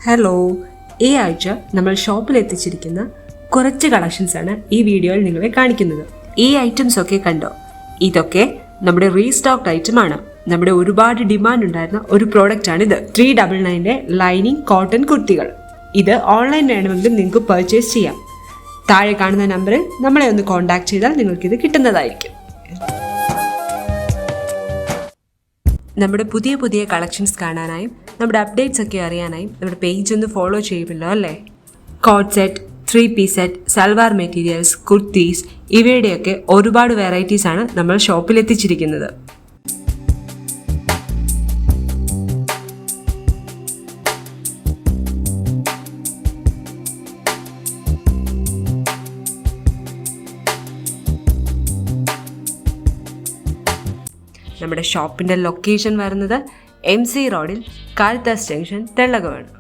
Hello, ഈ ആഴ്ച നമ്മൾ ഷോപ്പിൽ എത്തിച്ചിരിക്കുന്ന കുറച്ച് കളക്ഷൻസ് ആണ് ഈ വീഡിയോയിൽ നിങ്ങളെ കാണിക്കുന്നത്. ഈ ഐറ്റംസ് ഒക്കെ കണ്ടോ? ഇതൊക്കെ നമ്മുടെ റീസ്റ്റോക്ഡ് ഐറ്റം ആണ്. നമ്മുടെ ഒരുപാട് ഡിമാൻഡ് ഉണ്ടായിരുന്ന ഒരു പ്രോഡക്റ്റ് ആണ് ഇത്. 399 ലൈനിങ് കോട്ടൺ കുർത്തികൾ. ഇത് ഓൺലൈൻ വേണമെങ്കിൽ നിങ്ങൾക്ക് പർച്ചേസ് ചെയ്യാം. താഴെ കാണുന്ന നമ്പറിൽ നമ്മളെ ഒന്ന് കോൺടാക്ട് ചെയ്താൽ നിങ്ങൾക്കിത് കിട്ടുന്നതായിരിക്കും. നമ്മുടെ പുതിയ പുതിയ കളക്ഷൻസ് കാണാനായും നമ്മുടെ അപ്ഡേറ്റ്സ് ഒക്കെ അറിയാനായും നമ്മുടെ പേജ് ഒന്ന് ഫോളോ ചെയ്യുമല്ലോ അല്ലേ? Coat set, 3-piece set, salwar materials, kurtis ഇവയുടെയൊക്കെ ഒരുപാട് വെറൈറ്റീസ് ആണ് നമ്മൾ ഷോപ്പിൽ എത്തിച്ചിരിക്കുന്നത്. നമ്മുടെ ഷോപ്പിൻ്റെ ലൊക്കേഷൻ വരുന്നത് MC റോഡിൽ കാൽത്താസ് ജംഗ്ഷൻ, തെള്ളകമാണ്.